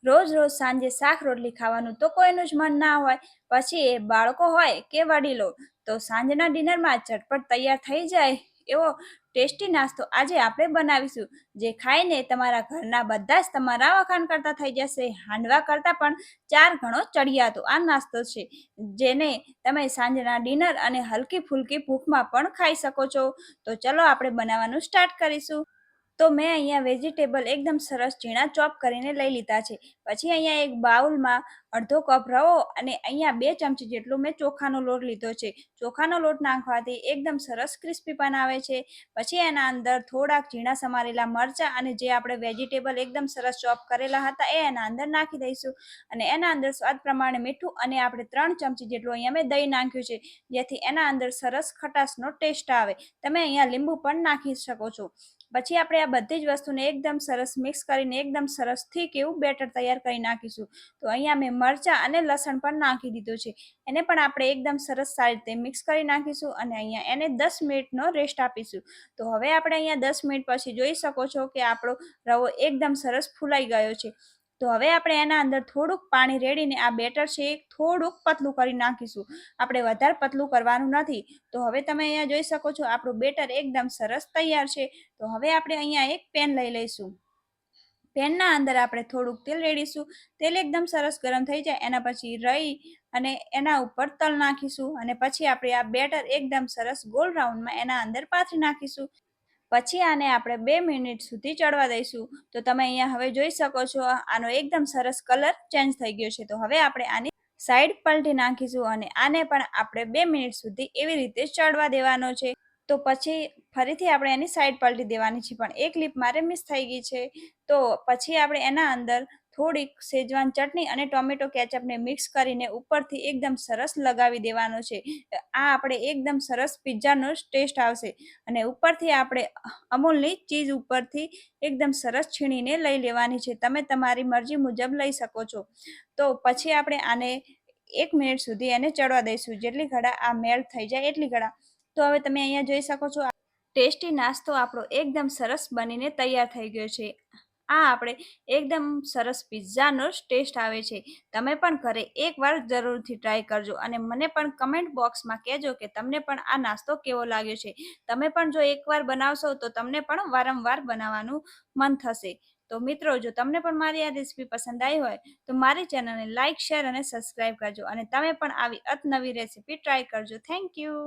રોજ રોજ સાંજે શાક રોટલી ખાવાનું તો કોઈનું જ મન ના હોય, પછી એ બાળકો હોય કે વડીલો. તો સાંજના ડિનરમાં ઝટપટ તૈયાર થઈ જાય એવો ટેસ્ટી નાસ્તો આજે આપણે બનાવીશું, જે ખાઈને તમારા ઘરના બધા જ તમારા વખાણ કરતા થઈ જશે. હાંડવા કરતા પણ 4 ગણો ચડિયાતો આ નાસ્તો છે, જેને તમે સાંજના ડિનર અને હલકી ફૂલકી ભૂખમાં પણ ખાઈ શકો છો. તો ચલો આપણે બનાવવાનું સ્ટાર્ટ કરીશું. તો મેં અહીંયા વેજીટેબલ એકદમ સરસ ઝીણા ચોપ કરીને લઈ લીધા છે. પછી અહીંયા એક બાઉલમાં અડધો કપ રવો અને અહીંયા 2 ચમચી જેટલો મેં ચોખાનો લોટ લીધો છે. ચોખાનો લોટ નાખવાથી એકદમ સરસ ક્રિસ્પીપણ આવે છે. પછી એના અંદર થોડાક ઝીણા સમારેલા મરચાં અને જે આપણે વેજીટેબલ એકદમ સરસ ચોપ કરેલા હતા એ એના અંદર નાખી દઈશું. અને એના અંદર સ્વાદ પ્રમાણે મીઠું અને આપણે 3 ચમચી જેટલું અહીંયા મેં દહીં નાખ્યું છે, જેથી એના અંદર સરસ ખટાશનો ટેસ્ટ આવે. તમે અહીંયા લીંબુ પણ નાખી શકો છો. પછી આપણે આ બધી જ વસ્તુને એકદમ સરસ મિક્સ કરીને એકદમ સરસ થીક એવું બેટર તૈયાર કરી નાખીશું. તો અહીંયા મેં મરચાં અને લસણ પણ નાખી દીધું છે. એને પણ આપણે એકદમ સરસ સારી રીતે મિક્સ કરી નાખીશું અને અહીંયા એને 10 મિનિટનો રેસ્ટ આપીશું. તો હવે આપણે અહીંયા 10 મિનિટ પછી જોઈ શકો છો કે આપણો રવો એકદમ સરસ ફૂલાઈ ગયો છે. તો હવે આપણે એના અંદર થોડુંક પાણી રેડીને આ બેટર છે એ થોડુંક પતલું કરી નાખીશું. આપણે વધારે પતલું કરવાનું નથી. તો હવે તમે અહીંયા જોઈ શકો છો આપણું બેટર એકદમ સરસ તૈયાર છે. તો હવે આપણે અહીંયા એક પેન લઈ લઈશું. પેનના અંદર આપણે થોડુંક તેલ રેડીશું. તેલ એકદમ સરસ ગરમ થઈ જાય એના પછી રહી અને એના ઉપર તલ નાખીશું અને પછી આપણે આ બેટર એકદમ સરસ ગોળ રાઉન્ડમાં એના અંદર પાથરી નાખીશું. પછી આને આપણે 2 મિનિટ સુધી ચડવા દઈશું. તો તમે અહીંયા હવે જોઈ શકો છો આનો એકદમ સરસ કલર ચેન્જ થઈ ગયો છે. તો હવે આપણે આની સાઈડ પલટી નાખીશું અને આને પણ આપણે 2 મિનિટ સુધી એવી રીતે ચડવા દેવાનો છે. તો પછી ફરીથી આપણે એની સાઈડ પલટી દેવાની છે, પણ એક લીપ મારે મિસ થઈ ગઈ છે. તો પછી આપણે એના અંદર થોડીક શેજવાન ચટણી અને ટોમેટો કેચઅપને મિક્સ કરીને ઉપરથી એકદમ સરસ લગાવી દેવાનો છે. આ આપણે એકદમ સરસ પિઝાનો ટેસ્ટ આવશે. અને ઉપરથી આપણે અમૂલની ચીઝ ઉપરથી એકદમ સરસ છીણીને લઈ લેવાની છે. તમે તમારી મરજી મુજબ લઈ શકો છો. તો પછી આપણે આને 1 મિનિટ સુધી એને ચડવા દઈશું, જેટલી ઘડા આ મેલ્ટ થઈ જાય એટલી ઘડા. તો હવે તમે અહીંયા જોઈ શકો છો ટેસ્ટી નાસ્તો આપણો એકદમ સરસ બનીને તૈયાર થઈ ગયો છે. આ આપણે એકદમ સરસ પિઝાનો ટેસ્ટ આવે છે. તમે પણ ઘરે એકવાર જરૂરથી ટ્રાય કરજો અને મને પણ કમેન્ટ બોક્સમાં કહેજો કે તમને પણ આ નાસ્તો કેવો લાગ્યો છે. તમે પણ જો એકવાર બનાવશો તો તમને પણ વારંવાર બનાવવાનું મન થશે. તો મિત્રો, જો તમને પણ મારી આ રેસીપી પસંદ આવી હોય તો મારી ચેનલને લાઇક, શેર અને સબસ્ક્રાઈબ કરજો અને તમે પણ આવી અતનવી રેસીપી ટ્રાય કરજો. Thank you.